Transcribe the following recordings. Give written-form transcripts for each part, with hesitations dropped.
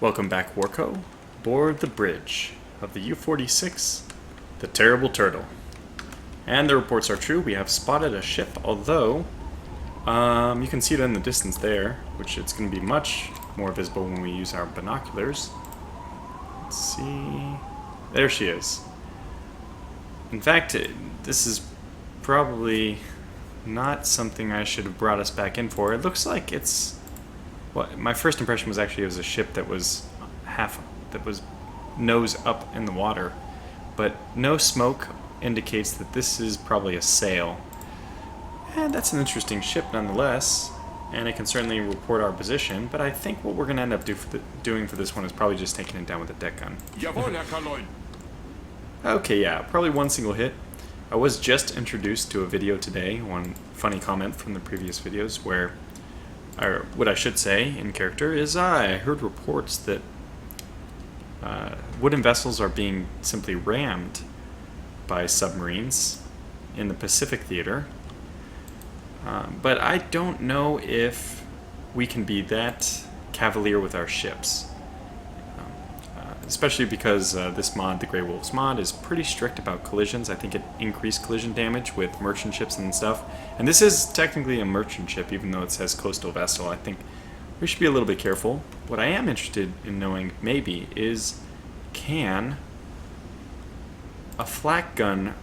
Welcome back, Warco. Board the bridge of the U-46, the Terrible Turtle. And the reports are true. We have spotted a ship, although you can see it in the distance there, which it's going to be much more visible when we use our binoculars. Let's see. There she is. In fact, this is probably not something I should have brought us back in for. It looks like it's... Well, my first impression was actually it was a ship that was nose up in the water, but no smoke indicates that this is probably a sail. And that's an interesting ship nonetheless, and it can certainly report our position, but I think what we're going to end up doing for this one is probably just taking it down with a deck gun. Okay, yeah, probably one single hit. I was just introduced to a video today, one funny comment from the previous videos, where, or what I should say in character is I heard reports that wooden vessels are being simply rammed by submarines in the Pacific theater. But I don't know if we can be that cavalier with our ships. Especially because this mod, the Grey Wolves mod, is pretty strict about collisions. I think it increased collision damage with merchant ships and stuff. And this is technically a merchant ship, even though it says coastal vessel. I think we should be a little bit careful. What I am interested in knowing, maybe, is can a flak gun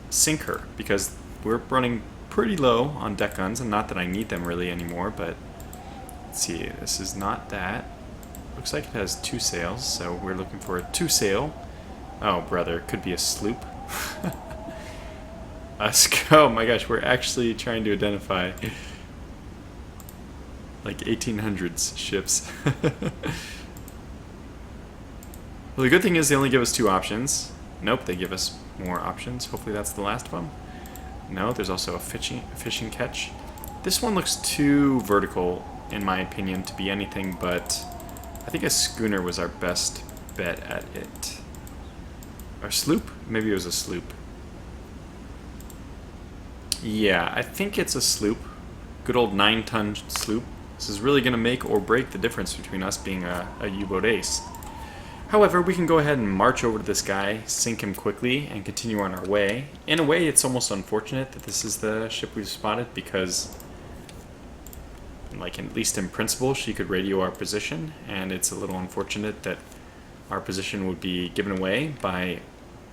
sink her? Because we're running pretty low on deck guns, and not that I need them really anymore, but let's see, this is not that. Looks like it has two sails, so we're looking for a two sail. Oh, brother, it could be a sloop. Oh my gosh, we're actually trying to identify like 1800s ships. Well, the good thing is they only give us two options. Nope, they give us more options. Hopefully that's the last of them. No, there's also a fishing catch. This one looks too vertical, in my opinion, to be anything but... I think a schooner was our best bet at it. Or sloop? Maybe it was a sloop. Yeah, I think it's a sloop. Good old 9-ton sloop. This is really going to make or break the difference between us being a U-boat ace. However, we can go ahead and march over to this guy, sink him quickly, and continue on our way. In a way, it's almost unfortunate that this is the ship we've spotted, because... like, at least in principle, she could radio our position, and it's a little unfortunate that our position would be given away by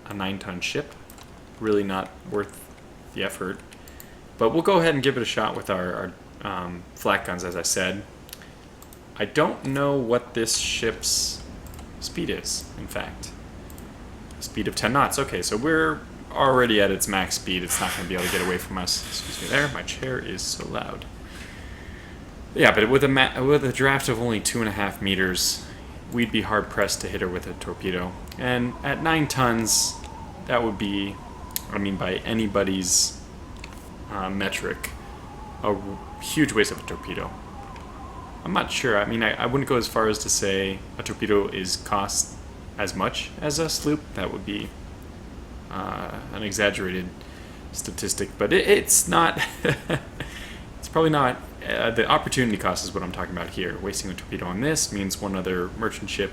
a 9-ton ship. Really not worth the effort. But we'll go ahead and give it a shot with our flak guns, as I said. I don't know what this ship's speed is, in fact. Speed of 10 knots. Okay, so we're already at its max speed. It's not going to be able to get away from us. Excuse me there, my chair is so loud. Yeah, but with a draft of only 2.5 meters, we'd be hard-pressed to hit her with a torpedo. And at 9 tons, that would be, I mean, by anybody's metric, a huge waste of a torpedo. I'm not sure. I mean, I wouldn't go as far as to say a torpedo costs as much as a sloop. That would be an exaggerated statistic, but it's not... it's probably not... the opportunity cost is what I'm talking about here. Wasting a torpedo on this means one other merchant ship,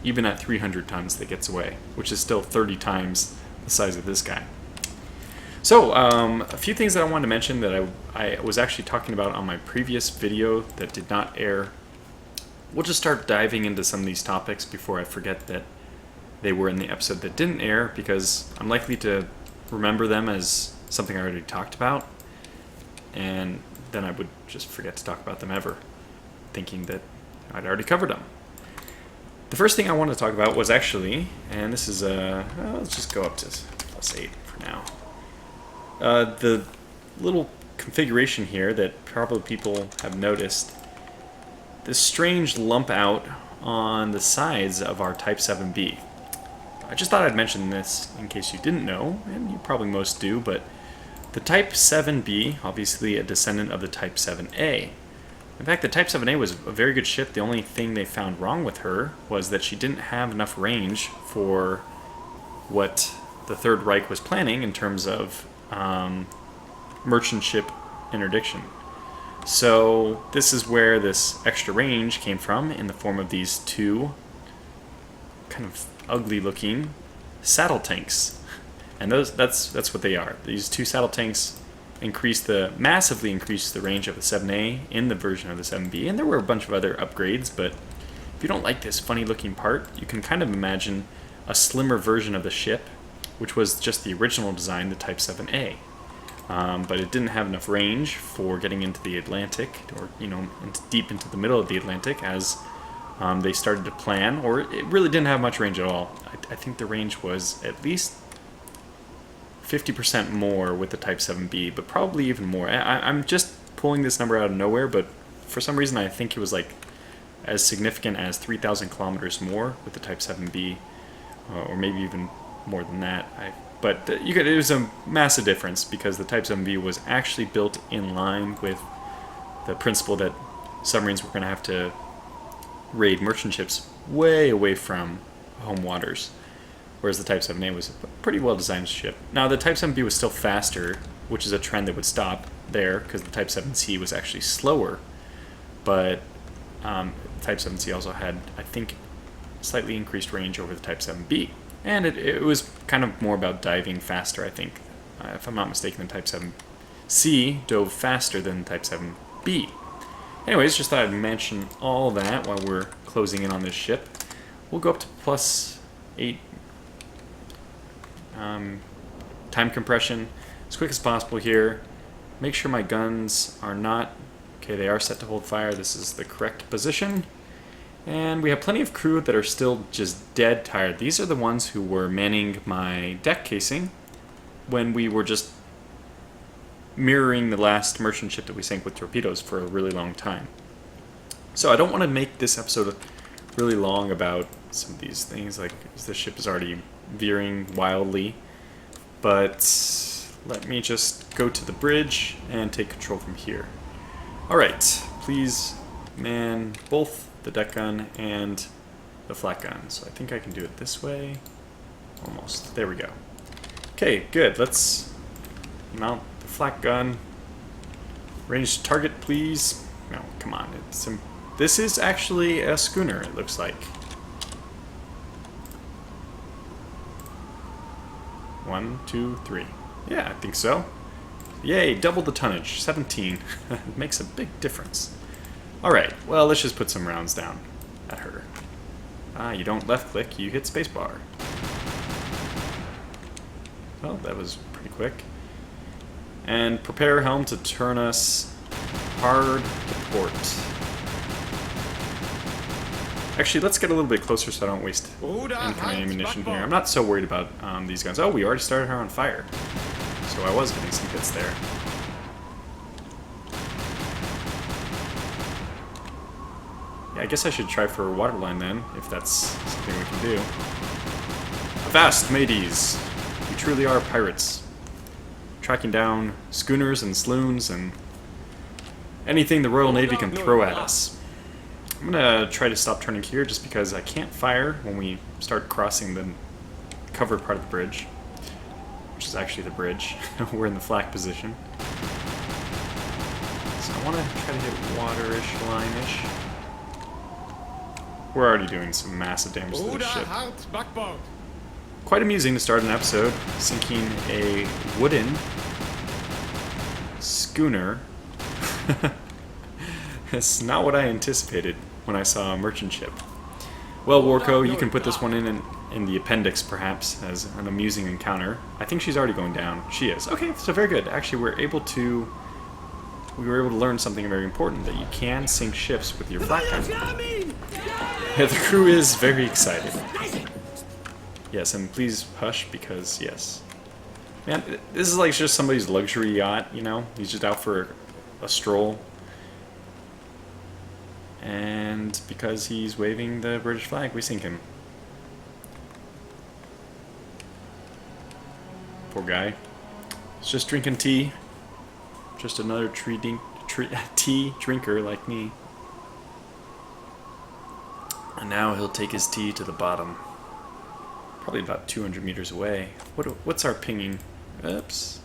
even at 300 tons, that gets away, which is still 30 times the size of this guy. So, a few things that I wanted to mention that I was actually talking about on my previous video that did not air. We'll just start diving into some of these topics before I forget that they were in the episode that didn't air, because I'm likely to remember them as something I already talked about, and then I would just forget to talk about them ever, thinking that I'd already covered them. The first thing I wanted to talk about was actually, and this is let's just go up to +8 for now. The little configuration here that probably people have noticed, this strange lump out on the sides of our Type 7B. I just thought I'd mention this in case you didn't know, and you probably most do, but the Type 7B, obviously a descendant of the Type 7A. In fact, the Type 7A was a very good ship. The only thing they found wrong with her was that she didn't have enough range for what the Third Reich was planning in terms of merchant ship interdiction. So this is where this extra range came from, in the form of these two kind of ugly looking saddle tanks. And that's what they are. These two saddle tanks massively increased the range of the 7A in the version of the 7B, and there were a bunch of other upgrades, but if you don't like this funny looking part, you can kind of imagine a slimmer version of the ship, which was just the original design, the Type 7A. But it didn't have enough range for getting into the Atlantic, or deep into the middle of the Atlantic, as they started to plan, or it really didn't have much range at all. I think the range was at least 50% more with the Type 7B, but probably even more. I'm just pulling this number out of nowhere, but for some reason I think it was like as significant as 3,000 kilometers more with the Type 7B, or maybe even more than that. But it was a massive difference, because the Type 7B was actually built in line with the principle that submarines were going to have to raid merchant ships way away from home waters, whereas the Type 7A was a pretty well-designed ship. Now, the Type 7B was still faster, which is a trend that would stop there, because the Type 7C was actually slower, but Type 7C also had, I think, slightly increased range over the Type 7B. And it was kind of more about diving faster, I think. If I'm not mistaken, the Type 7C dove faster than the Type 7B. Anyways, just thought I'd mention all that while we're closing in on this ship. We'll go up to +8 time compression as quick as possible here. Make sure my guns are not... Okay, they are set to hold fire. This is the correct position. And we have plenty of crew that are still just dead tired. These are the ones who were manning my deck casing when we were just mirroring the last merchant ship that we sank with torpedoes for a really long time. So I don't want to make this episode really long about some of these things, like this ship is already veering wildly. But let me just go to the bridge and take control from here. Alright, please man both the deck gun and the flat gun. So I think I can do it this way. Almost. There we go. Okay, good. Let's mount the flat gun. Range target, please. No, come on. This is actually a schooner, it looks like. 1, 2, 3. Yeah, I think so. Yay, double the tonnage. 17. Makes a big difference. Alright, well, let's just put some rounds down at her. You don't left click, you hit spacebar. Well, that was pretty quick. And prepare helm to turn us hard to port. Actually, let's get a little bit closer so I don't waste incoming ammunition here. I'm not so worried about these guns. Oh, we already started her on fire. So I was getting some hits there. Yeah, I guess I should try for a waterline then, if that's something we can do. Avast, mateys! We truly are pirates. Tracking down schooners and sloons and anything the Royal Navy can throw at us. I'm gonna try to stop turning here just because I can't fire when we start crossing the covered part of the bridge, which is actually the bridge. We're in the flak position. So I want to try to hit water-ish, line-ish. We're already doing some massive damage to this ship. Quite amusing to start an episode, sinking a wooden schooner. That's not what I anticipated when I saw a merchant ship. Well, Warco, you can put this one in the appendix, perhaps, as an amusing encounter. I think she's already going down. She is. Okay, so very good. Actually, we were able to learn something very important, that you can sink ships with your flak gun. Yeah, the crew is very excited. Yes, and please hush, because, yes. Man, this is like just somebody's luxury yacht, you know? He's just out for a stroll. And because he's waving the British flag, we sink him. Poor guy. He's just drinking tea. Just another tea drinker like me. And now he'll take his tea to the bottom. Probably about 200 meters away. What's our pinging? Oops.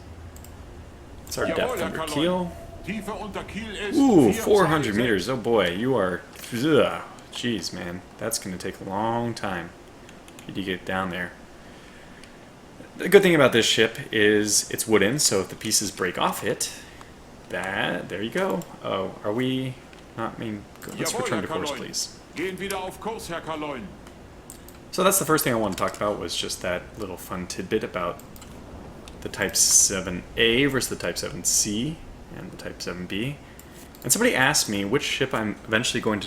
What's our depth under keel? Ooh, 400 meters. Oh boy, you are... Ugh. Jeez, man. That's going to take a long time for you to get down there. The good thing about this ship is it's wooden, so if the pieces break off it, there you go. Oh, are we not... let's return to course, please. So that's the first thing I want to talk about, was just that little fun tidbit about the Type 7A versus the Type 7C and the Type 7B. And somebody asked me which ship I'm eventually going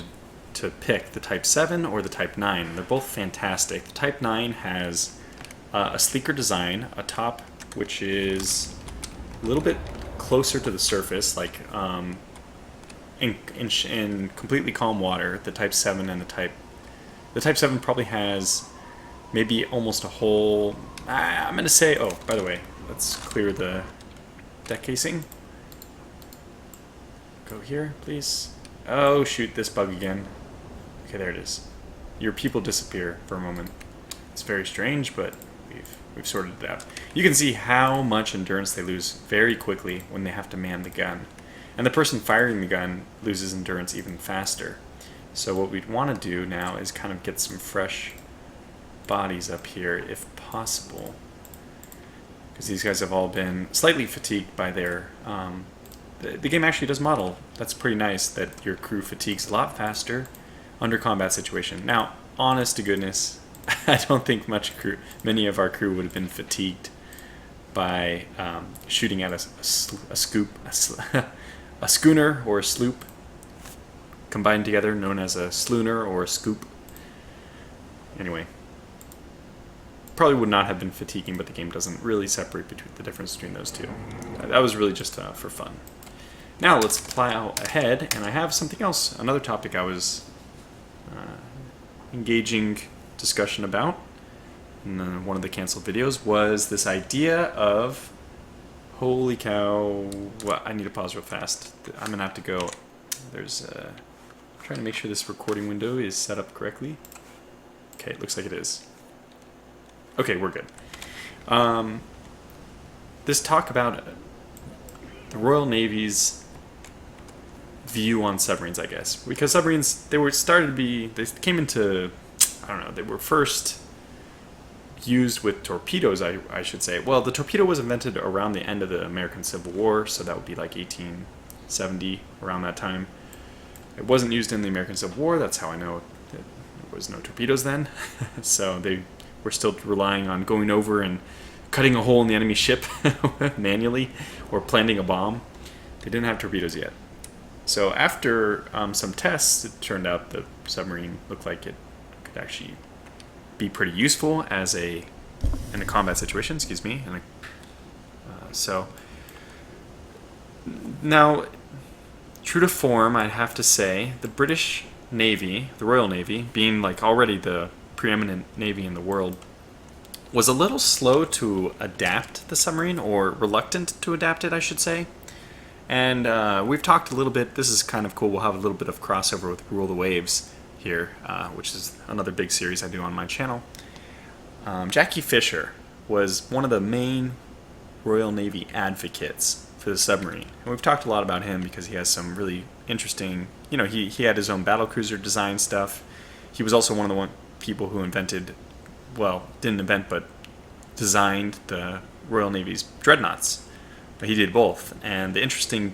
to pick, the Type 7 or the Type 9. They're both fantastic. The Type 9 has a sleeker design, a top which is a little bit closer to the surface, like in completely calm water. The Type 7 and the Type 7 probably has maybe almost a whole... I'm going to say... Oh, by the way, let's clear the deck casing. Go here, please. Oh, shoot, this bug again. Okay, there it is. Your people disappear for a moment. It's very strange, but we've sorted it out. You can see how much endurance they lose very quickly when they have to man the gun. And the person firing the gun loses endurance even faster. So what we'd want to do now is kind of get some fresh bodies up here, if possible. Because these guys have all been slightly fatigued by their... the game actually does model. That's pretty nice, that your crew fatigues a lot faster under combat situation. Now, honest to goodness, I don't think many of our crew would have been fatigued by shooting at a schooner or a sloop combined together, known as a slooner or a scoop. Anyway, probably would not have been fatiguing, but the game doesn't really separate the difference between those two. That was really just for fun. Now let's plow ahead, and I have something else, another topic I was engaging discussion about in one of the canceled videos, was this idea of, holy cow, well, I need to pause real fast. I'm going to have to go. There's I'm trying to make sure this recording window is set up correctly. Okay, it looks like it is. Okay, we're good. This talk about the Royal Navy's view on submarines, I guess. Because submarines, they came into, I don't know, they were first used with torpedoes, I should say. Well, the torpedo was invented around the end of the American Civil War, so that would be like 1870, around that time. It wasn't used in the American Civil War, that's how I know that there was no torpedoes then. So they were still relying on going over and cutting a hole in the enemy ship manually, or planting a bomb. They didn't have torpedoes yet. So after some tests, it turned out the submarine looked like it could actually be pretty useful in a combat situation. Excuse me. So now, true to form, I'd have to say the British Navy, the Royal Navy, being like already the preeminent navy in the world, was a little slow to adapt the submarine, or reluctant to adapt it, I should say. And we've talked a little bit, this is kind of cool, we'll have a little bit of crossover with Rule the Waves here, which is another big series I do on my channel. Jackie Fisher was one of the main Royal Navy advocates for the submarine. And we've talked a lot about him because he has some really interesting, he had his own battlecruiser design stuff. He was also one of the people who invented, well, didn't invent, but designed the Royal Navy's dreadnoughts. But he did both. And the interesting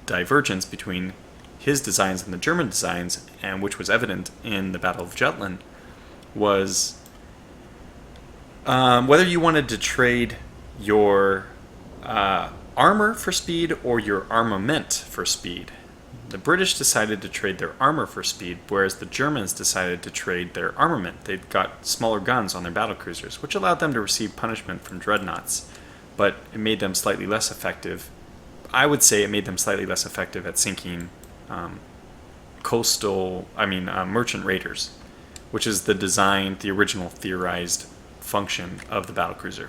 divergence between his designs and the German designs, and which was evident in the Battle of Jutland, was whether you wanted to trade your armor for speed or your armament for speed. The British decided to trade their armor for speed, whereas the Germans decided to trade their armament. They'd got smaller guns on their battlecruisers, which allowed them to receive punishment from dreadnoughts, but it made them slightly less effective. I would say it made them slightly less effective at sinking merchant raiders, which is the original theorized function of the battlecruiser.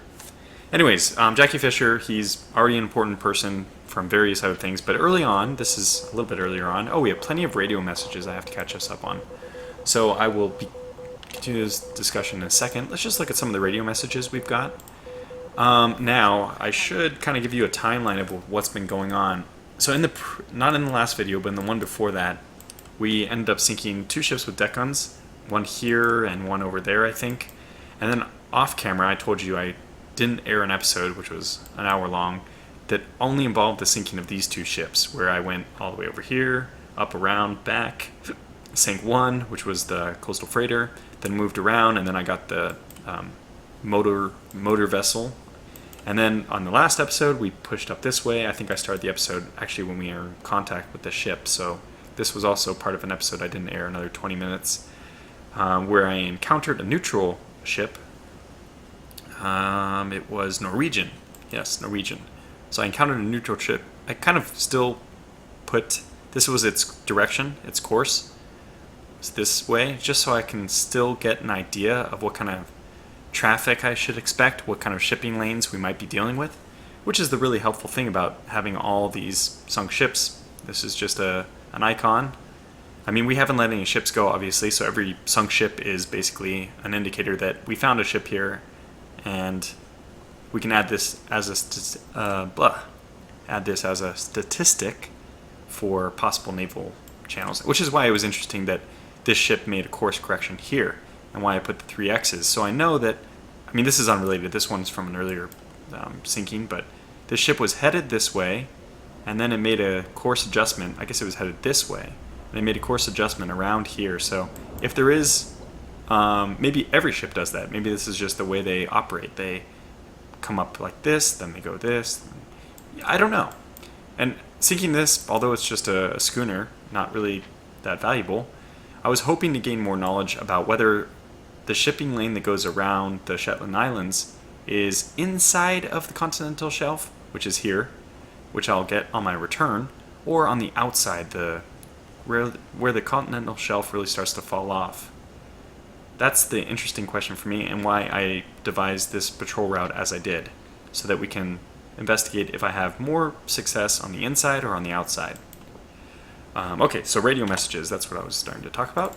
Anyways, Jackie Fisher, he's already an important person from various other things, but early on, this is a little bit earlier on, we have plenty of radio messages I have to catch us up on. So I will continue this discussion in a second. Let's just look at some of the radio messages we've got. Now, I should kind of give you a timeline of what's been going on. So not in the last video, but in the one before that, we ended up sinking 2 ships with deck guns, one here and one over there, I think. And then off camera, I told you I didn't air an episode, which was an hour long, that only involved the sinking of these 2 ships, where I went all the way over here, up, around, back, sank one, which was the coastal freighter, then moved around, and then I got the motor vessel. And then on the last episode, we pushed up this way. I think I started the episode actually when we were in contact with the ship, so this was also part of an episode I didn't air, another 20 minutes, where I encountered a neutral ship. It was Norwegian. Yes, Norwegian. So I encountered a neutral ship. I kind of still put, this was its direction, its course. It's this way, just so I can still get an idea of what kind of traffic I should expect, what kind of shipping lanes we might be dealing with, which is the really helpful thing about having all these sunk ships. This is just an icon. I mean, we haven't let any ships go, obviously, so every sunk ship is basically an indicator that we found a ship here, and we can add this as a statistic for possible naval channels, which is why it was interesting that this ship made a course correction here, and why I put the 3 X's. So I know that, I mean, this is unrelated. This one's from an earlier sinking, but this ship was headed this way, and then it made a course adjustment. I guess it was headed this way, and it made a course adjustment around here. So if there is, maybe every ship does that. Maybe this is just the way they operate. They come up like this, then they go this. I don't know. And sinking this, although it's just a schooner, not really that valuable, I was hoping to gain more knowledge about whether the shipping lane that goes around the Shetland Islands is inside of the continental shelf, which is here, which I'll get on my return, or on the outside, where the continental shelf really starts to fall off. That's the interesting question for me, and why I devised this patrol route as I did, so that we can investigate if I have more success on the inside or on the outside. Okay, so radio messages, that's what I was starting to talk about.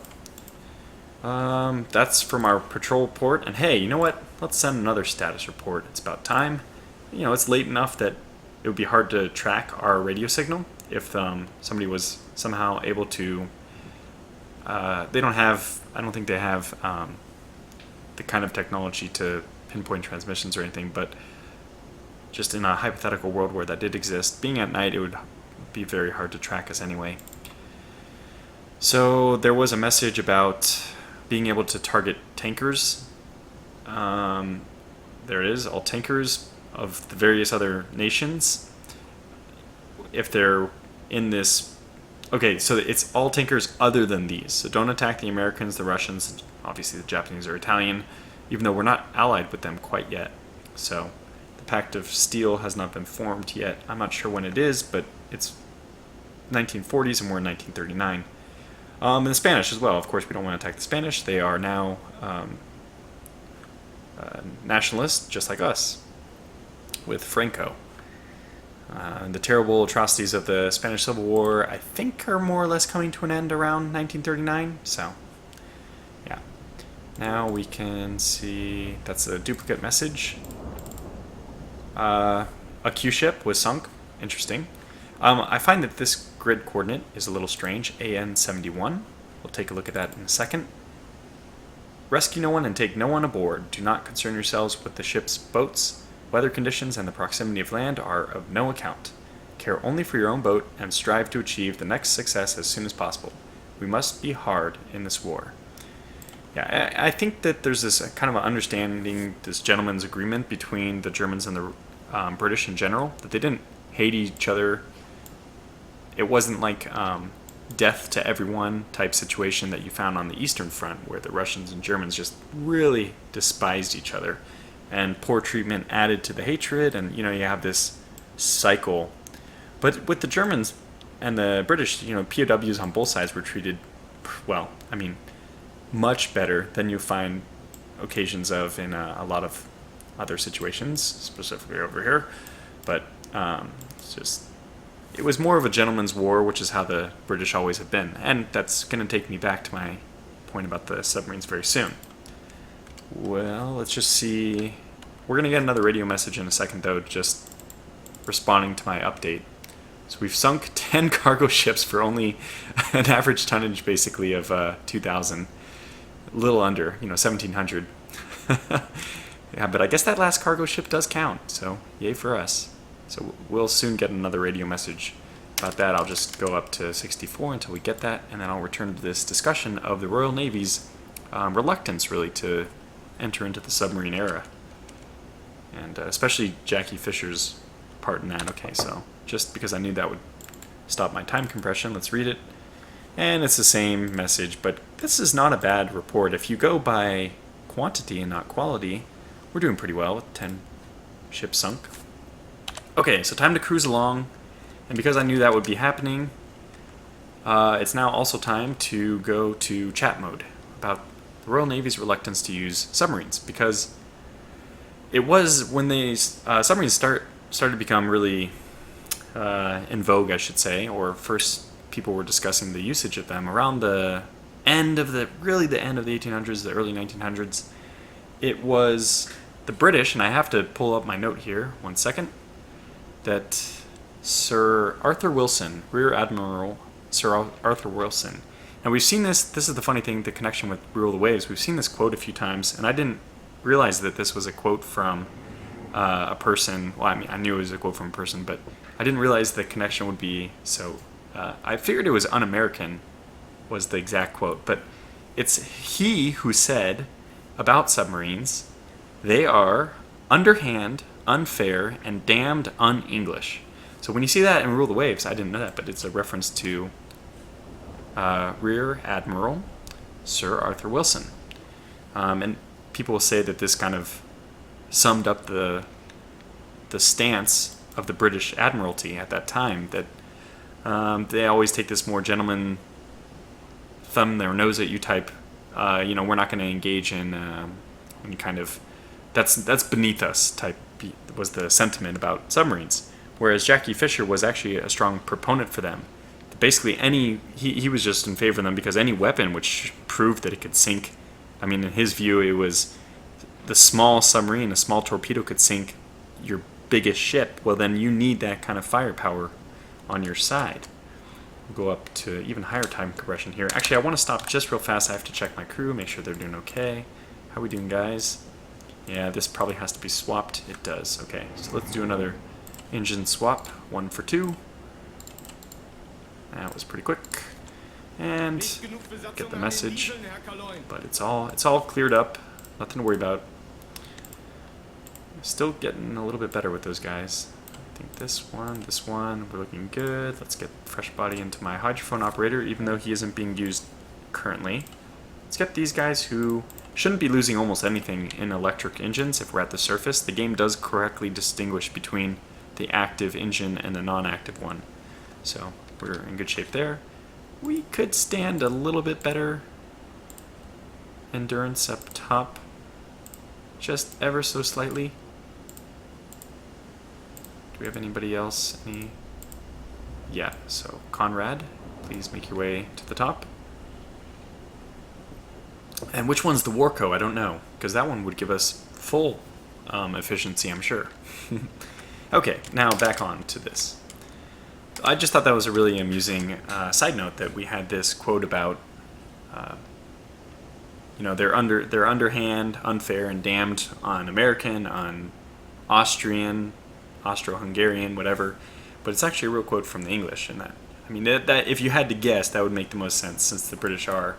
That's from our patrol report, and hey, you know what? Let's send another status report. It's about time. You know, it's late enough that it would be hard to track our radio signal if somebody was somehow able to. I don't think they have the kind of technology to pinpoint transmissions or anything, but just in a hypothetical world where that did exist, being at night, it would be very hard to track us anyway. So there was a message about being able to target tankers. There it is, all tankers of the various other nations. If they're in this, okay, so it's all tankers other than these. So don't attack the Americans, the Russians, obviously the Japanese or Italian, even though we're not allied with them quite yet. So the Pact of Steel has not been formed yet. I'm not sure when it is, but it's 1940s and we're in 1939. And the Spanish as well. Of course, we don't want to attack the Spanish. They are now nationalists, just like us, with Franco. The terrible atrocities of the Spanish Civil War, I think, are more or less coming to an end around 1939. So, yeah. Now we can see that's a duplicate message. A Q ship was sunk. Interesting. I find that this grid coordinate is a little strange, AN71. We'll take a look at that in a second. Rescue no one and take no one aboard. Do not concern yourselves with the ship's boats. Weather conditions and the proximity of land are of no account. Care only for your own boat and strive to achieve the next success as soon as possible. We must be hard in this war. Yeah, I think that there's this kind of an understanding, this gentleman's agreement between the Germans and the British in general, that they didn't hate each other. It wasn't like death to everyone type situation that you found on the Eastern Front, where the Russians and Germans just really despised each other, and poor treatment added to the hatred, and you have this cycle. But with the Germans and the British, POWs on both sides were treated, well, I mean, much better than you find occasions of in a lot of other situations, specifically over here. But it was more of a gentleman's war, which is how the British always have been. And that's going to take me back to my point about the submarines very soon. Well, let's just see. We're going to get another radio message in a second, though, just responding to my update. So we've sunk 10 cargo ships for only an average tonnage, basically, of 2,000. A little under, 1,700. Yeah, but I guess that last cargo ship does count, so yay for us. So we'll soon get another radio message about that. I'll just go up to 64 until we get that, and then I'll return to this discussion of the Royal Navy's reluctance, really, to enter into the submarine era. And especially Jackie Fisher's part in that. Okay, so just because I knew that would stop my time compression, let's read it. And it's the same message, but this is not a bad report. If you go by quantity and not quality, we're doing pretty well with 10 ships sunk. Okay, so time to cruise along. And because I knew that would be happening, it's now also time to go to chat mode about the Royal Navy's reluctance to use submarines, because it was when the submarines started to become really in vogue, I should say, or first people were discussing the usage of them around the end of the 1800s, the early 1900s. It was the British, and I have to pull up my note here, 1 second, that Sir Arthur Wilson, Rear Admiral Sir Arthur Wilson. And we've seen this is the funny thing, the connection with Rule the Waves. We've seen this quote a few times, and I didn't realize that this was a quote from a person. Well, I mean, I knew it was a quote from a person, but I didn't realize the connection would be so. I figured it was un-American, was the exact quote, but it's he who said about submarines, they are underhand, unfair, and damned un-English. So when you see that in Rule the Waves, I didn't know that, but it's a reference to Rear Admiral Sir Arthur Wilson. And people will say that this kind of summed up the stance of the British Admiralty at that time, that they always take this more gentleman, thumb their nose at you type, we're not going to engage in kind of, that's beneath us type, was the sentiment about submarines. Whereas Jackie Fisher was actually a strong proponent for them. Basically, he was just in favor of them because any weapon which proved that it could sink, I mean, in his view, it was the small submarine, a small torpedo could sink your biggest ship. Well, then you need that kind of firepower on your side. We'll go up to even higher time compression here. Actually, I want to stop just real fast. I have to check my crew, make sure they're doing okay. How we doing, guys? Yeah, this probably has to be swapped. It does. Okay, so let's do another engine swap. 1 for 2. That was pretty quick. And get the message. But it's all cleared up. Nothing to worry about. Still getting a little bit better with those guys. I think this one, we're looking good. Let's get fresh body into my hydrophone operator, even though he isn't being used currently. Let's get these guys who shouldn't be losing almost anything in electric engines if we're at the surface. The game does correctly distinguish between the active engine and the non-active one. So we're in good shape there. We could stand a little bit better endurance up top, just ever so slightly. Do we have anybody else? Yeah, so Conrad, please make your way to the top. And which one's the Warco? I don't know, because that one would give us full efficiency, I'm sure. Okay, now back on to this. I just thought that was a really amusing side note that we had this quote about, they're underhand, unfair, and damned on American, on Austrian, Austro-Hungarian, whatever. But it's actually a real quote from the English, and that if you had to guess, that would make the most sense, since the British are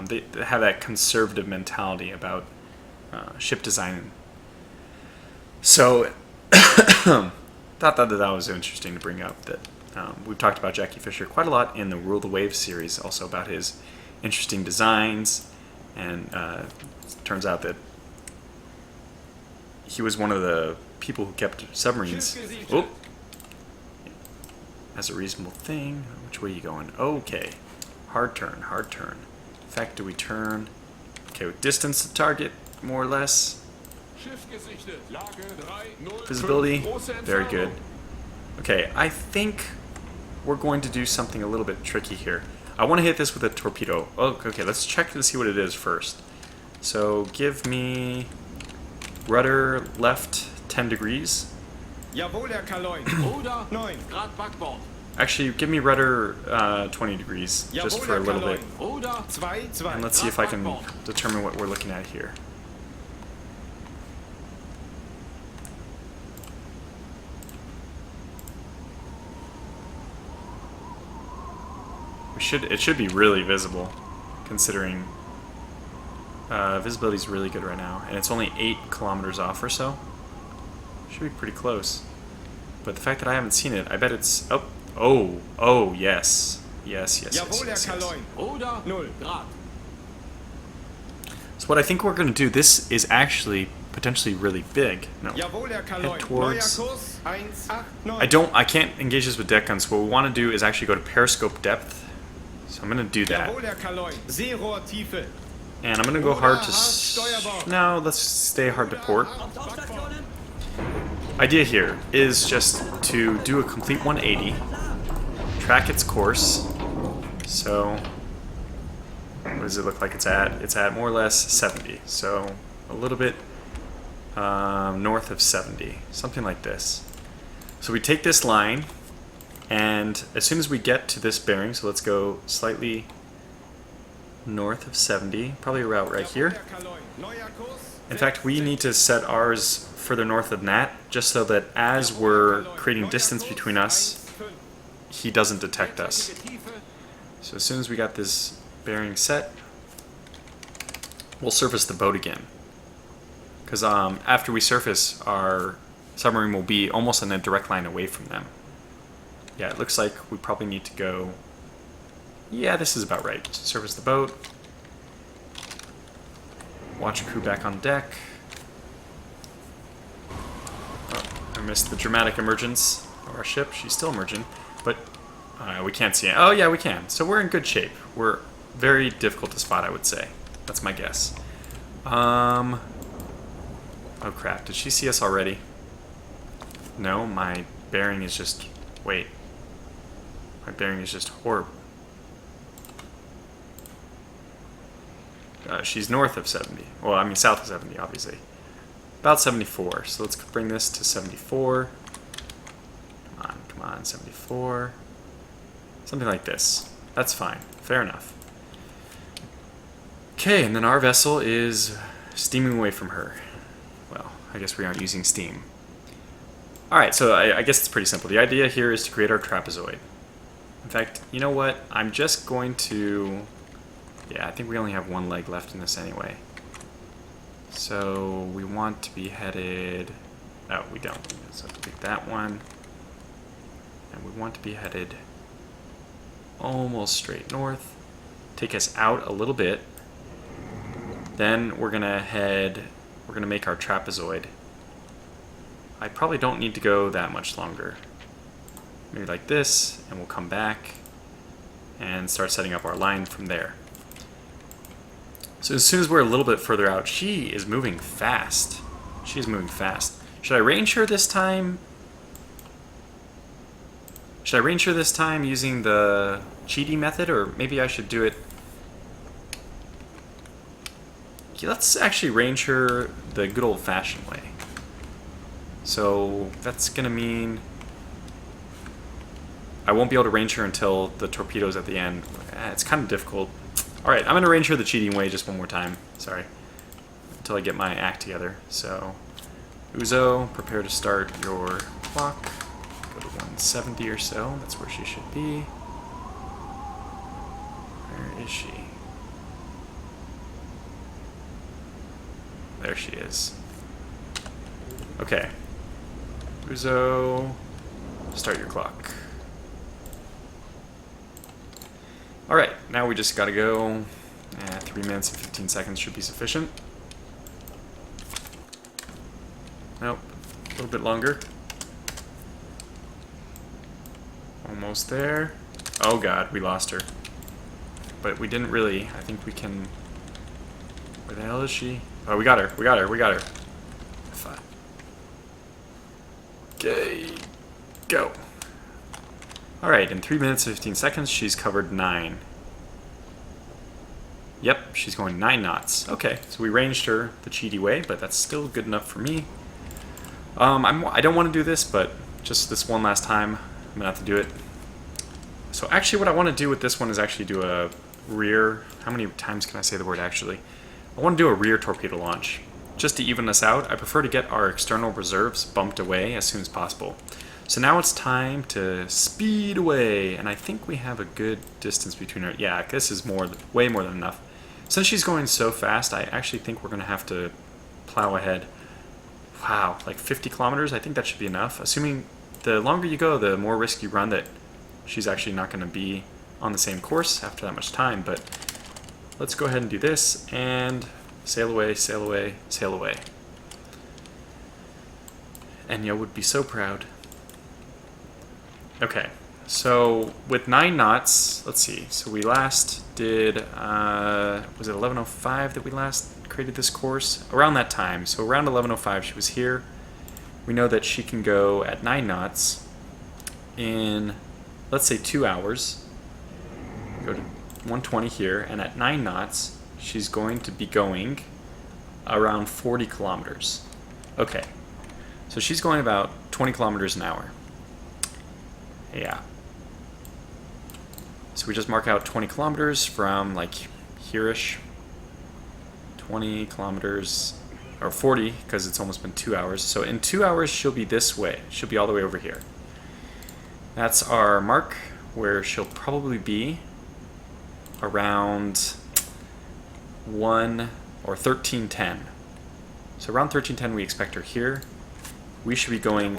they have that conservative mentality about ship design. So thought that was interesting to bring up, that we've talked about Jackie Fisher quite a lot in the Rule the Waves series, also about his interesting designs, and turns out that he was one of the people who kept submarines as a reasonable thing. Which way are you going? Okay, hard turn. In fact, do we turn? Okay, with distance to target, more or less. Visibility, very good. Okay, I think we're going to do something a little bit tricky here. I want to hit this with a torpedo. Oh, okay, let's check to see what it is first. So give me rudder left 10 degrees. Jawohl, Herr Kaloin. Oder 9 Grad Backbord. Actually, give me rudder 20 degrees, just for a little bit. Oder 2 And let's see if I can determine what we're looking at here. It should be really visible, considering visibility is really good right now, and it's only 8 kilometers off or so. Should be pretty close. But the fact that I haven't seen it, I bet it's oh yes. Yes. Oder 0 Grad. So what I think we're going to do, this is actually potentially really big. No. Head towards. I can't engage this with deck guns. What we want to do is actually go to periscope depth. So I'm going to do that. And I'm going to go hard to... No, let's stay hard to port. Idea here is just to do a complete 180, track its course. So, what does it look like it's at? It's at more or less 70. So, a little bit north of 70, something like this. So we take this line, and as soon as we get to this bearing, so let's go slightly north of 70, probably about right here. In fact, we need to set ours further north than that, just so that as we're creating distance between us, he doesn't detect us. So as soon as we got this bearing set, we'll surface the boat again. Because after we surface, our submarine will be almost in a direct line away from them. Yeah, it looks like we probably need to go... Yeah, this is about right. Surface the boat. Watch crew back on deck. Oh, I missed the dramatic emergence of our ship. She's still emerging, but we can't see it. Oh yeah, we can. So we're in good shape. We're very difficult to spot, I would say. That's my guess. Oh crap, did she see us already? No, my bearing is just... Wait. My bearing is just horrible. She's north of 70. Well, I mean south of 70, obviously. About 74. So let's bring this to 74. Come on, 74. Something like this. That's fine. Fair enough. Okay, and then our vessel is steaming away from her. Well, I guess we aren't using steam. Alright, so I guess it's pretty simple. The idea here is to create our trapezoid. In fact, you know what? I'm just going to... Yeah, I think we only have one leg left in this anyway. So we want to be headed... No, we don't. So take that one. And we want to be headed almost straight north. Take us out a little bit. Then we're going to make our trapezoid. I probably don't need to go that much longer. Maybe like this, and we'll come back and start setting up our line from there. So as soon as we're a little bit further out, she is moving fast. She is moving fast. Should I range her this time? Should I range her this time using the cheaty method, or maybe I should do it... Okay, let's actually range her the good old-fashioned way. So that's going to mean I won't be able to range her until the torpedoes at the end. It's kind of difficult. Alright, I'm going to range her the cheating way just one more time. Sorry. Until I get my act together. So, Uzo, prepare to start your clock. Go to 170 or so. That's where she should be. Where is she? There she is. Okay. Uzo, start your clock. Alright, now we just gotta go. 3 minutes and 15 seconds should be sufficient. Nope, a little bit longer. Almost there. Oh god, we lost her. But we didn't really. I think we can... Where the hell is she? Oh, we got her, we got her, we got her. Okay, go. Alright, in 3 minutes and 15 seconds, she's covered 9. Yep, she's going 9 knots. Okay, so we ranged her the cheaty way, but that's still good enough for me. I don't want to do this, but just this one last time, I'm gonna have to do it. So actually, what I want to do with this one is actually do a rear. How many times can I say the word actually? I want to do a rear torpedo launch. Just to even us out, I prefer to get our external reserves bumped away as soon as possible. So now it's time to speed away, and I think we have a good distance between her. Yeah, this is way more than enough. Since she's going so fast, I actually think we're going to have to plow ahead. Wow, like 50 kilometers? I think that should be enough. Assuming the longer you go, the more risk you run that she's actually not going to be on the same course after that much time. But let's go ahead and do this, and sail away, sail away, sail away. Enya would be so proud. Okay, so with 9 knots, let's see. So we last did, was it 11:05 that we last created this course? Around that time. So around 11:05 she was here. We know that she can go at 9 knots in, let's say, 2 hours. Go to 120 here, and at 9 knots, she's going to be going around 40 kilometers. Okay, so she's going about 20 kilometers an hour. Yeah. So we just mark out 20 kilometers from like here-ish. 20 kilometers, or 40, because it's almost been 2 hours. So in 2 hours, she'll be this way. She'll be all the way over here. That's our mark, where she'll probably be around 1 or 1310. So around 1310 we expect her here. We should be going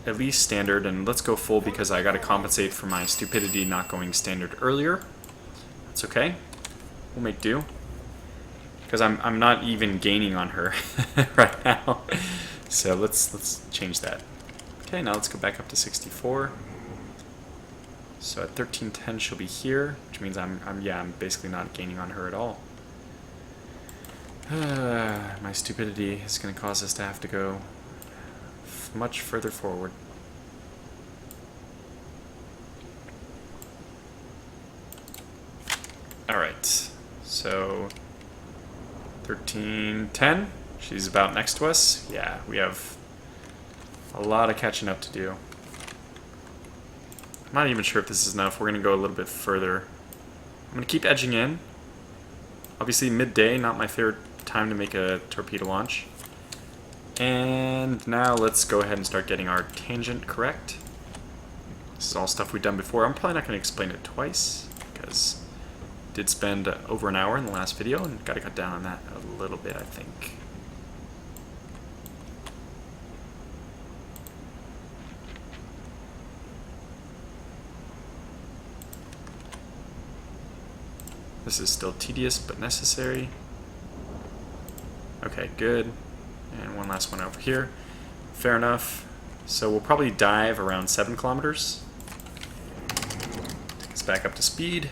at least standard, and let's go full because I got to compensate for my stupidity not going standard earlier. That's okay. We'll make do. Because I'm not even gaining on her right now. So let's change that. Okay, now let's go back up to 64. So at 1310 she'll be here, which means I'm basically not gaining on her at all. My stupidity is going to cause us to have to go much further forward. Alright, so 1310, she's about next to us. Yeah, we have a lot of catching up to do. I'm not even sure if this is enough. We're going to go a little bit further. I'm going to keep edging in. Obviously midday, not my favorite time to make a torpedo launch. And now let's go ahead and start getting our tangent correct. This is all stuff we've done before. I'm probably not going to explain it twice, because I did spend over an hour in the last video, and got to cut down on that a little bit, I think. This is still tedious, but necessary. Okay, good. And one last one over here. Fair enough. So we'll probably dive around 7 kilometers. Take us back up to speed.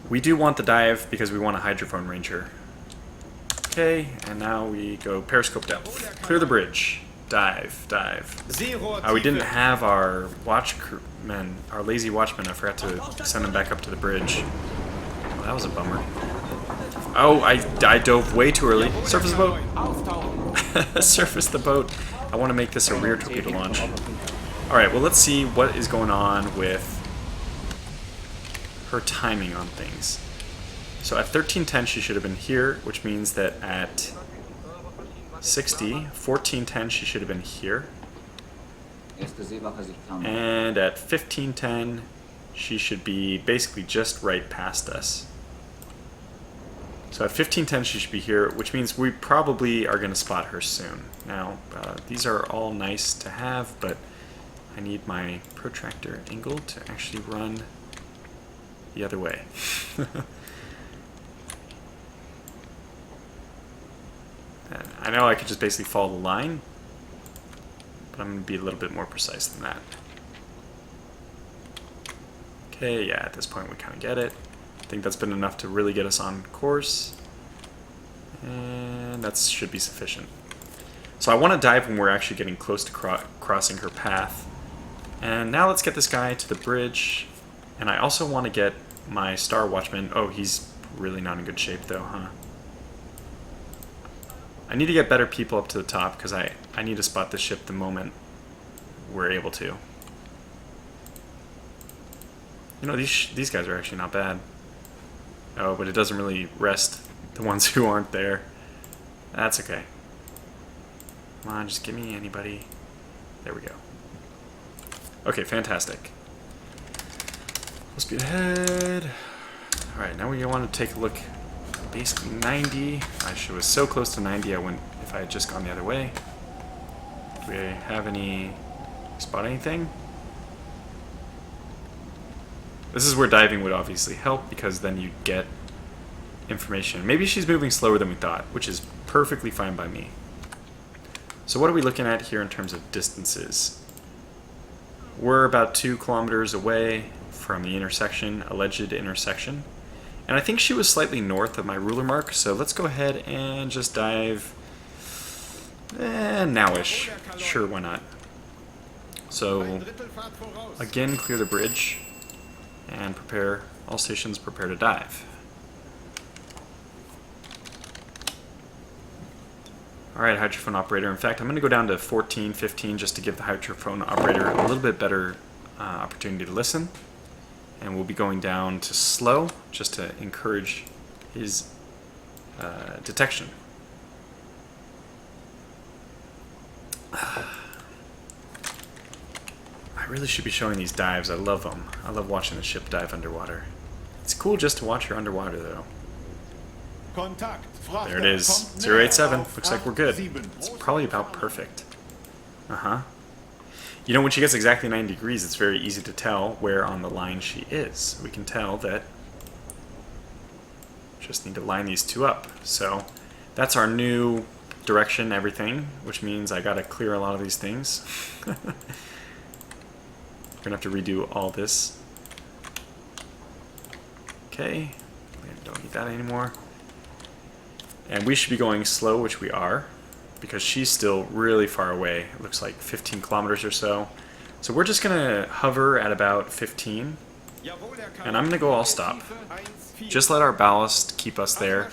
We do want the dive because we want a hydrophone ranger. Okay, and now we go periscope depth. Clear the bridge. Dive, dive. We didn't have our watchmen, our lazy watchmen. I forgot to send them back up to the bridge. Well, that was a bummer. Oh, I dove way too early. Surface the boat. Surface the boat. I want to make this a rear torpedo launch. Alright, well let's see what is going on with her timing on things. So at 1310 she should have been here, which means that at 1410 she should have been here. And at 1510 she should be basically just right past us. So at 1510 she should be here, which means we probably are going to spot her soon. Now, these are all nice to have, but I need my protractor angle to actually run the other way. And I know I could just basically follow the line, but I'm going to be a little bit more precise than that. Okay, yeah, at this point we kind of get it. I think that's been enough to really get us on course, and that should be sufficient. So I want to dive when we're actually getting close to crossing her path. And now let's get this guy to the bridge, and I also want to get my Star Watchman. Oh, he's really not in good shape though, huh? I need to get better people up to the top because I need to spot the ship the moment we're able to. You know, these guys are actually not bad. Oh, but it doesn't really rest the ones who aren't there. That's okay. Come on, just give me anybody. There we go. Okay, fantastic. Let's get ahead. Alright, now we want to take a look. Basically 90. I was so close to 90 I wouldn't if I had just gone the other way. Do we have any... spot anything? This is where diving would obviously help because then you get information. Maybe she's moving slower than we thought, which is perfectly fine by me. So what are we looking at here in terms of distances? We're about 2 kilometers away from the intersection, alleged intersection. And I think she was slightly north of my ruler mark, so let's go ahead and just dive nowish. Sure, why not? So, again, clear the bridge and prepare, all stations prepare to dive. Alright, hydrophone operator. In fact, I'm going to go down to 14, 15 just to give the hydrophone operator a little bit better opportunity to listen. And we'll be going down to slow just to encourage his detection. I really should be showing these dives. I love them. I love watching the ship dive underwater. It's cool just to watch her underwater, though. There it is. 087. Looks like we're good. It's probably about perfect. Uh-huh. You know, when she gets exactly 90 degrees, it's very easy to tell where on the line she is. We can tell that just need to line these two up. So that's our new direction, everything, which means I gotta clear a lot of these things. We're gonna have to redo all this. Okay, we don't need that anymore. And we should be going slow, which we are, because she's still really far away. It looks like 15 kilometers or so. So we're just gonna hover at about 15, and I'm gonna go all stop. Just let our ballast keep us there.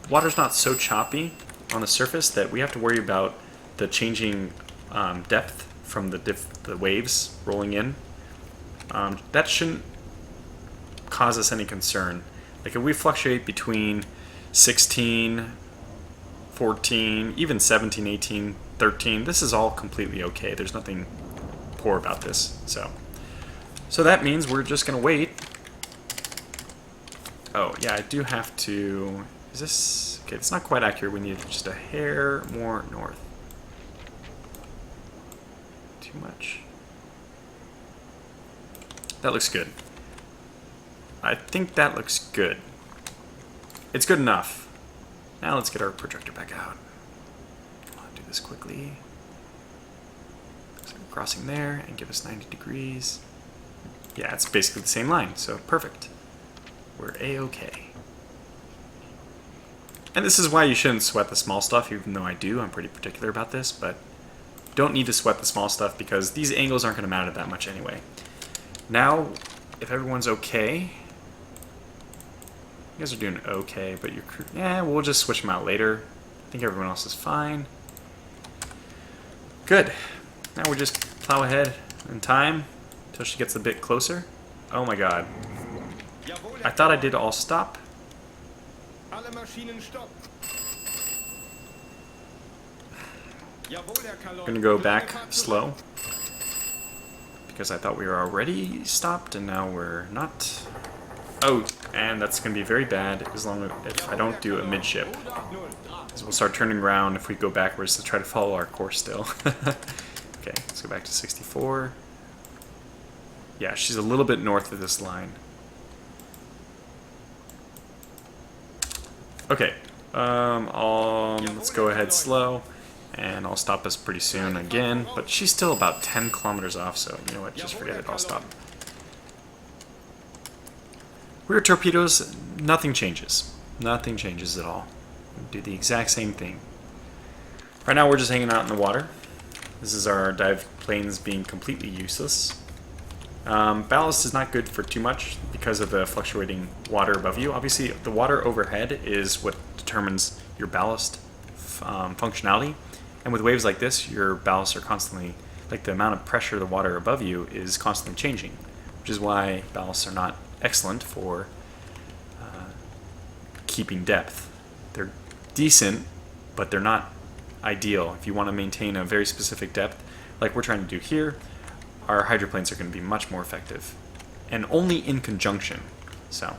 Water's not so choppy on the surface that we have to worry about the changing depth from the waves rolling in. That shouldn't cause us any concern. Like if we fluctuate between 16, 14, even 17, 18, 13, this is all completely okay. There's nothing poor about this. So that means we're just going to wait. Oh, yeah, I do have to... Is this... Okay, it's not quite accurate. We need just a hair more north. Too much. That looks good. I think that looks good. It's good enough. Now let's get our projector back out. Come on, do this quickly. So we're crossing there and give us 90 degrees. Yeah, it's basically the same line, so perfect. We're A-okay. And this is why you shouldn't sweat the small stuff, even though I do. I'm pretty particular about this, but don't need to sweat the small stuff because these angles aren't going to matter that much anyway. Now, if everyone's okay... You guys are doing okay, but your crew... Yeah, we'll just switch them out later. I think everyone else is fine. Good. Now we just plow ahead in time until she gets a bit closer. Oh my god. I thought I did all stop. I'm gonna go back slow because I thought we were already stopped and now we're not. Oh, and that's going to be very bad as long as if I don't do a midship. Because we'll start turning around if we go backwards to try to follow our course still. Okay, let's go back to 64. Yeah, she's a little bit north of this line. Okay, let's go ahead slow, and I'll stop us pretty soon again. But she's still about 10 kilometers off, so you know what, just forget it, I'll stop. Rear torpedoes, nothing changes. Nothing changes at all. We do the exact same thing. Right now we're just hanging out in the water. This is our dive planes being completely useless. Ballast is not good for too much because of the fluctuating water above you. Obviously, the water overhead is what determines your ballast functionality. And with waves like this, your ballasts are constantly, like the amount of pressure of the water above you is constantly changing, which is why ballasts are not excellent for keeping depth. They're decent, but they're not ideal. If you want to maintain a very specific depth, like we're trying to do here, our hydroplanes are going to be much more effective. And only in conjunction. So,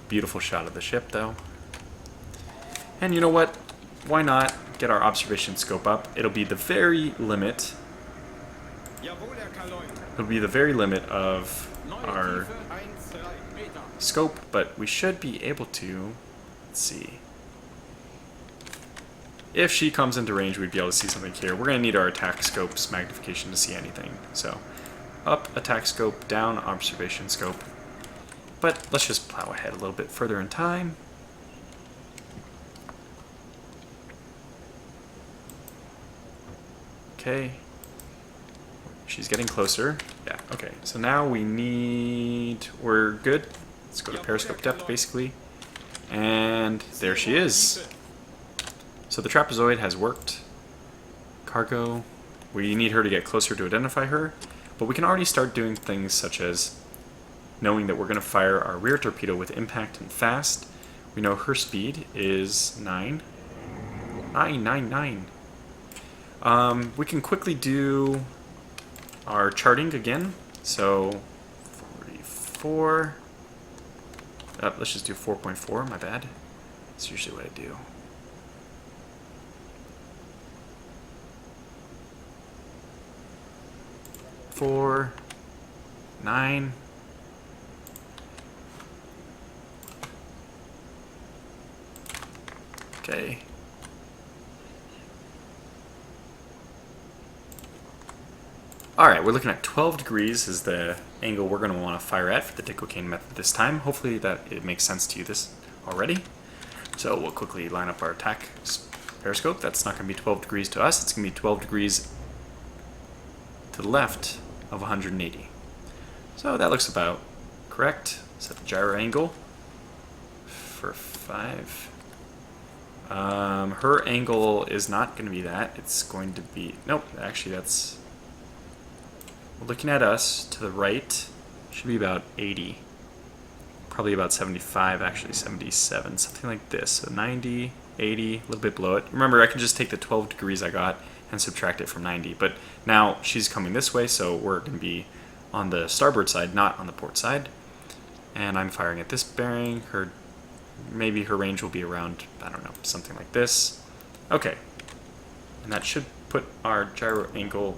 beautiful shot of the ship, though. And you know what? Why not get our observation scope up? It'll be the very limit. It'll be the very limit of our scope, but we should be able to. Let's see. If she comes into range, we'd be able to see something here. We're going to need our attack scope's magnification to see anything. So, up attack scope, down observation scope. But let's just plow ahead a little bit further in time. Okay. She's getting closer. Yeah, okay. So now we're good. Let's go to periscope depth, basically. And there she is. So the trapezoid has worked. Cargo. We need her to get closer to identify her. But we can already start doing things such as knowing that we're going to fire our rear torpedo with impact and fast. We know her speed is 9. 9. We can quickly do our charting again. So 44. Let's just do 4.4, my bad. That's usually what I do. Four, 9. Okay. Alright, we're looking at 12 degrees is the angle we're going to want to fire at for the Dicocane method this time. Hopefully that it makes sense to you this already. So we'll quickly line up our attack periscope. That's not going to be 12 degrees to us. It's going to be 12 degrees to the left of 180. So that looks about correct. Set the gyro angle for 5. Her angle is not going to be that. It's going to be... Nope, actually that's... Looking at us, to the right, should be about 80. Probably about 75, actually 77, something like this. So 90, 80, a little bit below it. Remember, I can just take the 12 degrees I got and subtract it from 90. But now she's coming this way, so we're going to be on the starboard side, not on the port side. And I'm firing at this bearing. Maybe her range will be around, I don't know, something like this. Okay. And that should put our gyro angle...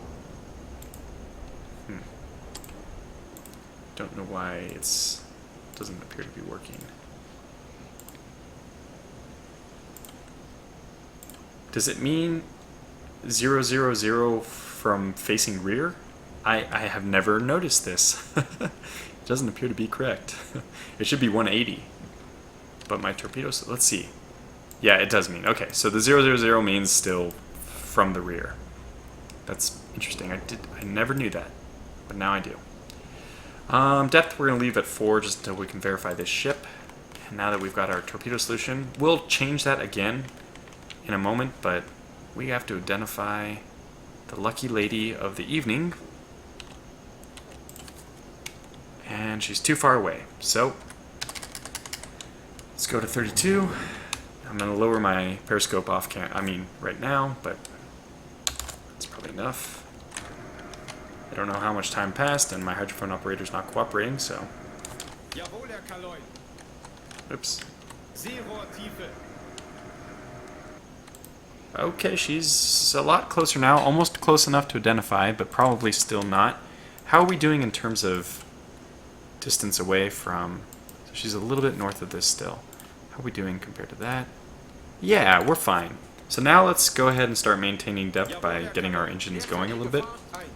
Don't know why it doesn't appear to be working. Does it mean 0, 0, 0 from facing rear? I have never noticed this. It doesn't appear to be correct. It should be 180. But my torpedoes, let's see. Yeah, it does mean. Okay, so the 0, 0, 0 means still from the rear. That's interesting. I never knew that, but now I do. Depth we're going to leave at 4 just until we can verify this ship. And now that we've got our torpedo solution, we'll change that again in a moment, but we have to identify the lucky lady of the evening. And she's too far away. So, let's go to 32. I'm going to lower my periscope off right now, but that's probably enough. I don't know how much time passed, and my hydrophone operator's not cooperating, so... Oops. Okay, she's a lot closer now, almost close enough to identify, but probably still not. How are we doing in terms of distance away from... So she's a little bit north of this still. How are we doing compared to that? Yeah, we're fine. So now let's go ahead and start maintaining depth by getting our engines going a little bit.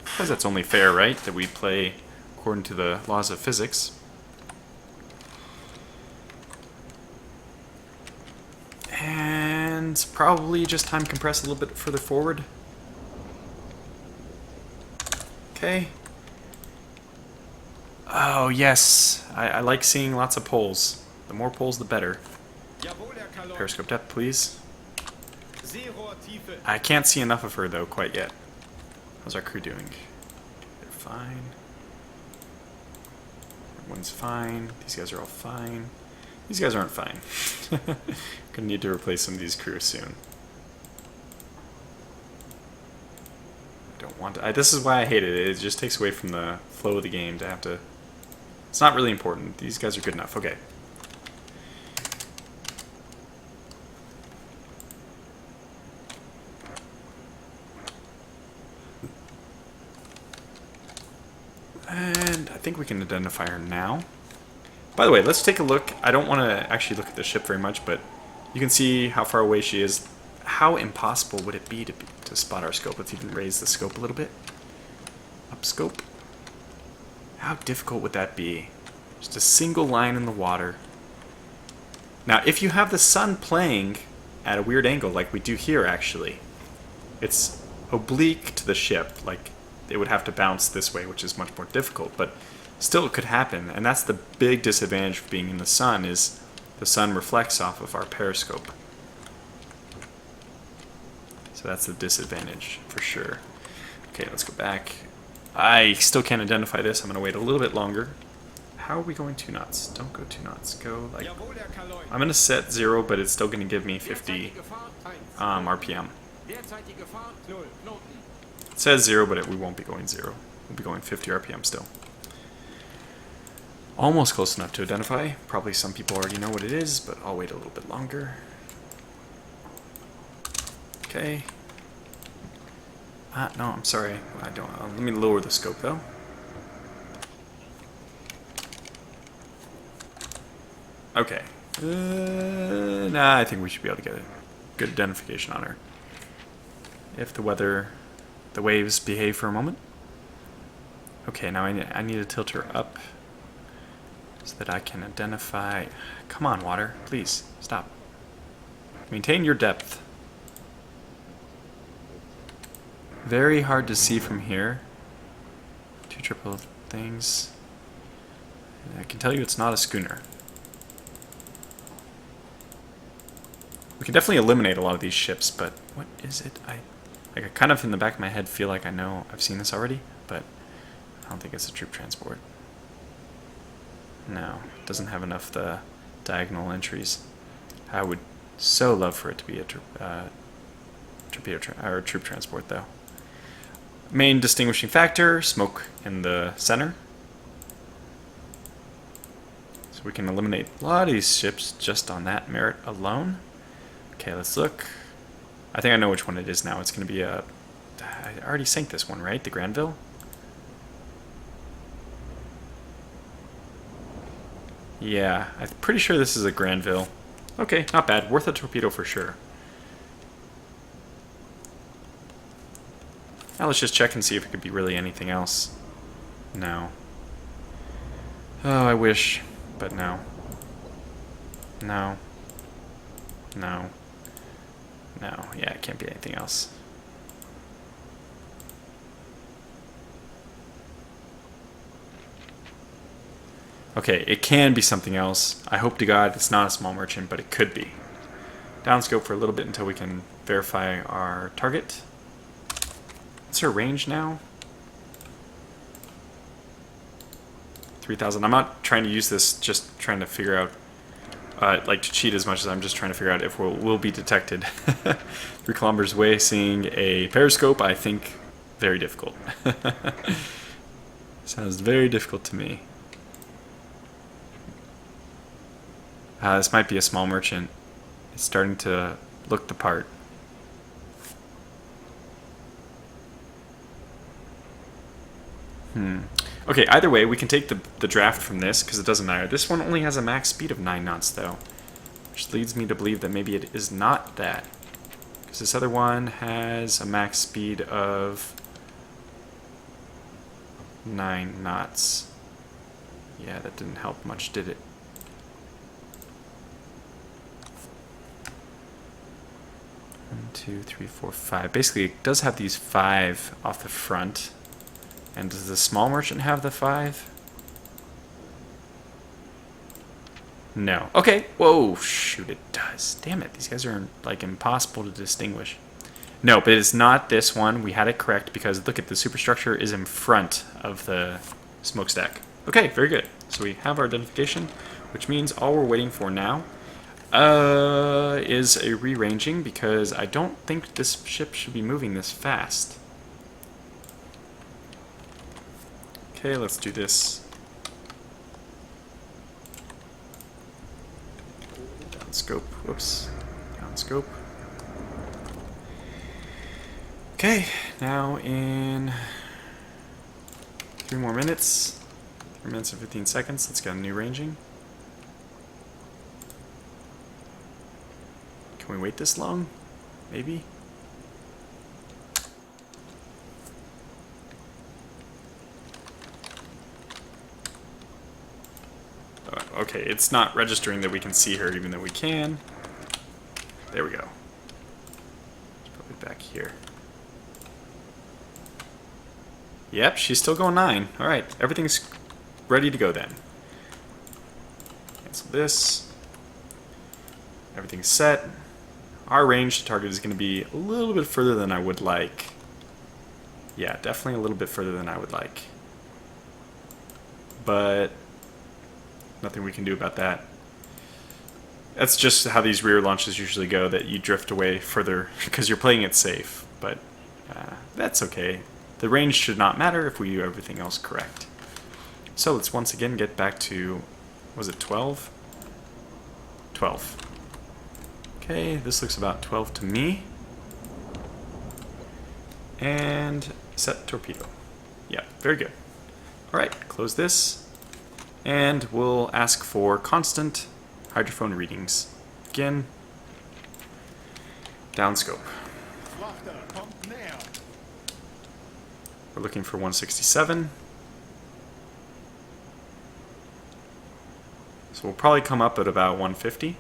Because that's only fair, right? That we play according to the laws of physics. And probably just time compress a little bit further forward. Okay. Oh, yes. I like seeing lots of poles. The more poles, the better. Periscope depth, please. Seerohrtiefe. I can't see enough of her, though, quite yet. How's our crew doing? They're fine. Everyone's fine. These guys are all fine. These guys aren't fine. Gonna need to replace some of these crews soon. I don't want to. This is why I hate it. It just takes away from the flow of the game to have to... It's not really important. These guys are good enough. Okay. And I think we can identify her now. By the way, let's take a look. I don't want to actually look at the ship very much, but you can see how far away she is. How impossible would it be to spot our scope? Let's even raise the scope a little bit. Up scope. How difficult would that be? Just a single line in the water. Now, if you have the sun playing at a weird angle, like we do here, actually, it's oblique to the ship. Like, it would have to bounce this way, which is much more difficult, but still it could happen. And that's the big disadvantage of being in the sun, is the sun reflects off of our periscope. So that's the disadvantage, for sure. Okay, let's go back. I still can't identify this. I'm going to wait a little bit longer. How are we going 2 knots? Don't go 2 knots. Go like... Jawohl, Herr Kaloin. I'm going to set 0, but it's still going to give me 50 Derzeitige Fahrt 1. RPM. Derzeitige Fahrt 0. Knoten. It says 0, but we won't be going 0. We'll be going 50 RPM still. Almost close enough to identify. Probably some people already know what it is, but I'll wait a little bit longer. Okay. No, I'm sorry. I don't. Let me lower the scope though. Okay. Nah, I think we should be able to get a good identification on her. If the waves behave for a moment. Okay, now I need to tilt her up so that I can identify. Come on, water, please stop. Maintain your depth. Very hard to see from here. 2 triple things. I can tell you it's not a schooner. We can definitely eliminate a lot of these ships, but what is it? I kind of in the back of my head feel like I know I've seen this already, but I don't think it's a troop transport. No, it doesn't have enough the diagonal entries. I would so love for it to be a troop transport, though. Main distinguishing factor, smoke in the center. So we can eliminate a lot of these ships just on that merit alone. Okay, let's look. I think I know which one it is now. It's going to be a... I already sank this one, right? The Granville? Yeah, I'm pretty sure this is a Granville. Okay, not bad. Worth a torpedo for sure. Now let's just check and see if it could be really anything else. No. Oh, I wish, but no. No. No. No, yeah, it can't be anything else. Okay, it can be something else. I hope to God it's not a small merchant, but it could be. Downscope for a little bit until we can verify our target. What's her range now? 3,000. I'm not trying to use this, just trying to figure out, like to cheat as much as I'm just trying to figure out if we'll be detected. 3 kilometers away, seeing a periscope, I think very difficult. Sounds very difficult to me. This might be a small merchant. It's starting to look the part. Okay, either way, we can take the draft from this, because it doesn't matter. This one only has a max speed of 9 knots, though. Which leads me to believe that maybe it is not that. Because this other one has a max speed of 9 knots. Yeah, that didn't help much, did it? One, 2, 3, 4, 5. Basically, it does have these 5 off the front. And does the small merchant have the 5? No. Okay. Whoa, shoot, it does. Damn it, these guys are, like, impossible to distinguish. No, but it's not this one. We had it correct because, look at the superstructure is in front of the smokestack. Okay, very good. So we have our identification, which means all we're waiting for now is a rearranging, because I don't think this ship should be moving this fast. Okay, let's do this. Down scope. Whoops. Down scope. Okay, now in 3 more minutes. 3 minutes and 15 seconds. Let's get a new ranging. Can we wait this long? Maybe? Okay, it's not registering that we can see her, even though we can. There we go. It's probably back here. Yep, she's still going 9. Alright, everything's ready to go then. Cancel this. Everything's set. Our range to target is going to be a little bit further than I would like. Yeah, definitely a little bit further than I would like. But nothing we can do about that. That's just how these rear launches usually go, that you drift away further because you're playing it safe. But that's okay. The range should not matter if we do everything else correct. So let's once again get back to, was it 12? 12. Okay, this looks about 12 to me. And set torpedo. Yeah, very good. Alright, close this. And we'll ask for constant hydrophone readings. Again, down scope. We're looking for 167. So we'll probably come up at about 150.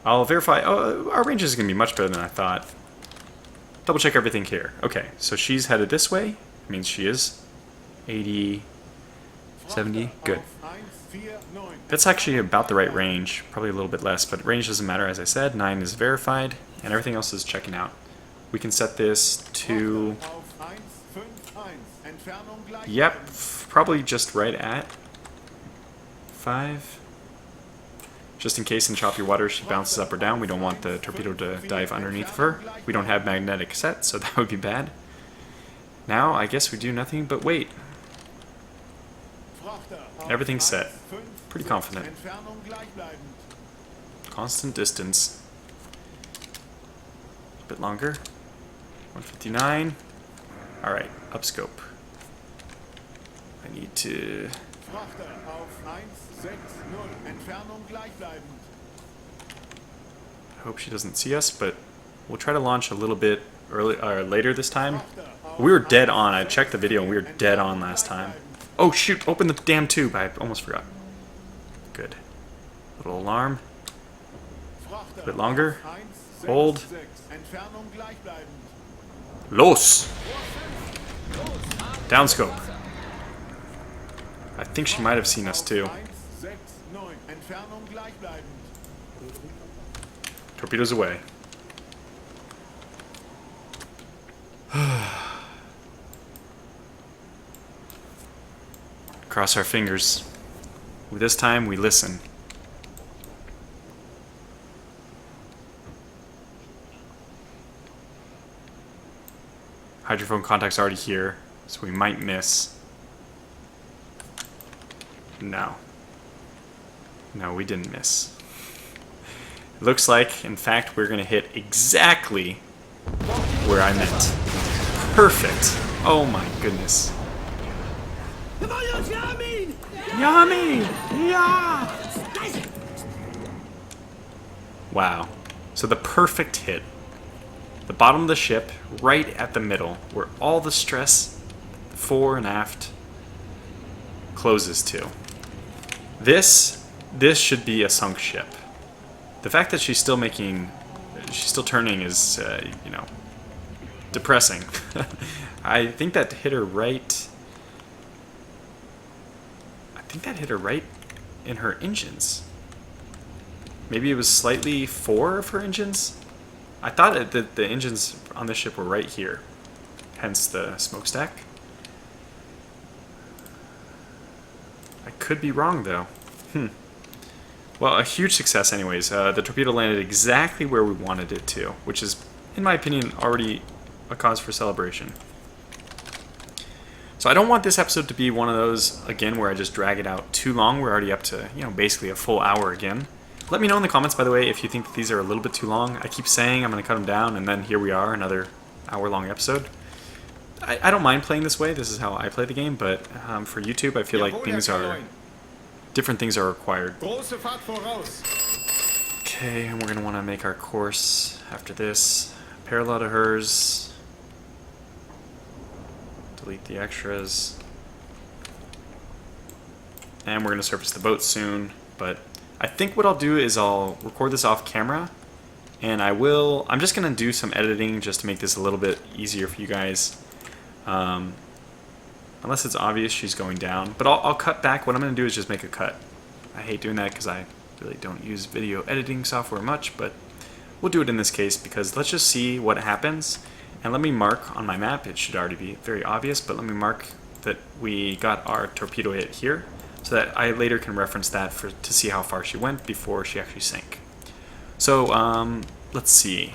I'll verify. Oh, our range is going to be much better than I thought. Double check everything here. Okay, so she's headed this way. Means she is 80, 70. Good. That's actually about the right range. Probably a little bit less, but range doesn't matter. As I said, 9 is verified, and everything else is checking out. We can set this to... Yep, probably just right at 5. Just in case in choppy water she bounces up or down. We don't want the torpedo to dive underneath of her. We don't have magnetic set, so that would be bad. Now, I guess we do nothing but wait. Everything's set. Pretty confident. Constant distance. A bit longer. 159. Alright, upscope. I need to... I hope she doesn't see us, but we'll try to launch a little bit early, later this time. We were dead on. I checked the video and we were dead on last time. Oh shoot, open the damn tube. I almost forgot. Good. Little alarm. A bit longer. Hold. Los! Downscope. I think she might have seen us too. Torpedoes away. Cross our fingers. This time we listen. Hydrophone contact's already here, so we might miss. No. No, we didn't miss. It looks like, in fact, we're going to hit exactly where I meant. Perfect. Oh my goodness. Yummy! Yeah! Wow. So the perfect hit. The bottom of the ship, right at the middle, where all the stress, fore and aft, closes to. This should be a sunk ship. The fact that she's still turning is, you know, depressing. I think that hit her right. I think that hit her right in her engines. Maybe it was slightly fore of her engines. I thought that the engines on this ship were right here, hence the smokestack. I could be wrong though. Well, a huge success anyways. The torpedo landed exactly where we wanted it to, which is, in my opinion, already a cause for celebration. So I don't want this episode to be one of those, again, where I just drag it out too long. We're already up to, basically a full hour again. Let me know in the comments, by the way, if you think that these are a little bit too long. I keep saying I'm going to cut them down, and then here we are, another hour-long episode. I don't mind playing this way. This is how I play the game, but for YouTube, I feel like different things are required. Okay, and we're going to want to make our course after this. Parallel to hers. Delete the extras. And we're going to surface the boat soon, but I think what I'll do is I'll record this off camera, and I'm just going to do some editing just to make this a little bit easier for you guys. Unless it's obvious she's going down. But I'll cut back. What I'm going to do is just make a cut. I hate doing that because I really don't use video editing software much, but we'll do it in this case because let's just see what happens. And let me mark on my map, it should already be very obvious, but let me mark that we got our torpedo hit here so that I later can reference that to see how far she went before she actually sank. So let's see.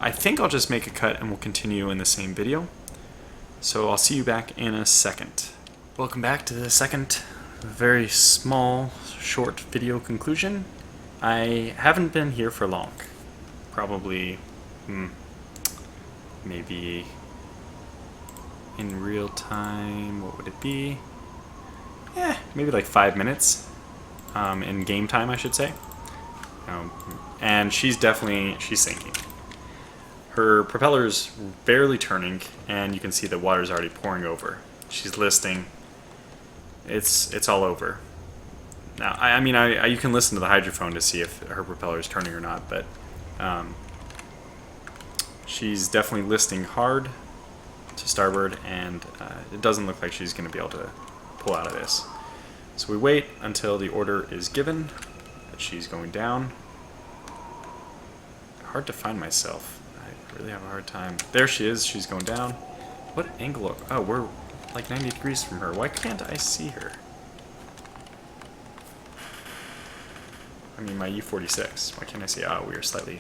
I think I'll just make a cut and we'll continue in the same video. So I'll see you back in a second. Welcome back to the second very small, short video conclusion. I haven't been here for long. Probably, maybe in real time, what would it be? Maybe like 5 minutes. In game time, I should say. And she's sinking. Her propeller's barely turning, and you can see the water's already pouring over. She's listing. It's all over. Now, I mean, you can listen to the hydrophone to see if her propeller is turning or not, but she's definitely listing hard to starboard, and it doesn't look like she's going to be able to pull out of this. So we wait until the order is given that she's going down. Hard to find myself. I really have a hard time. There she is. She's going down. What angle? Oh, we're like 90 degrees from her. Why can't I see her? I mean, my U-46. Why can't I see? Oh, we are slightly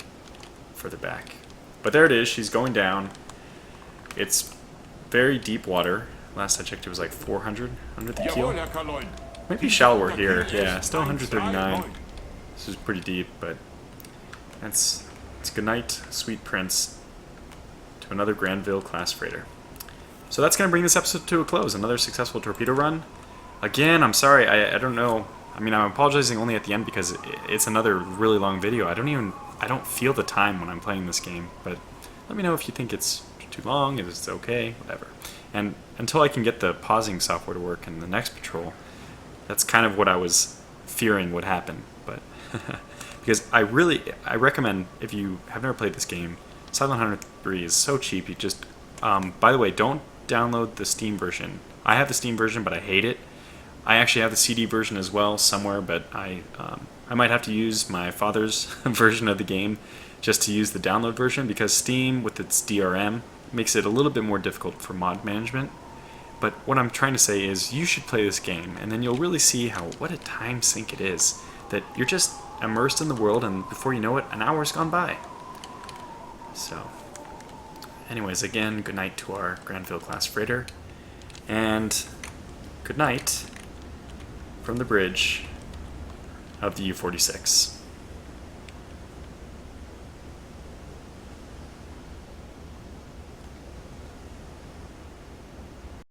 further back. But there it is. She's going down. It's very deep water. Last I checked, it was like 400 under the keel. Maybe shallower here. Yeah, still 139. This is pretty deep, but it's good night, sweet prince, to another Granville-class freighter. So that's going to bring this episode to a close. Another successful torpedo run. Again, I'm sorry, I don't know. I mean, I'm apologizing only at the end because it's another really long video. I don't feel the time when I'm playing this game, but let me know if you think it's too long, if it's okay, whatever. And until I can get the pausing software to work in the next patrol, that's kind of what I was fearing would happen. But because I recommend, if you have never played this game, Silent Hunter 3 is so cheap. You just, by the way, don't download the Steam version. I have the Steam version, but I hate it. I actually have the CD version as well somewhere, but I might have to use my father's version of the game just to use the download version, because Steam, with its DRM, makes it a little bit more difficult for mod management. But what I'm trying to say is you should play this game, and then you'll really see what a time sink it is. That you're just immersed in the world, and before you know it, an hour's gone by. So, anyways, again, good night to our Granville-class freighter, and good night from the bridge of the U-46.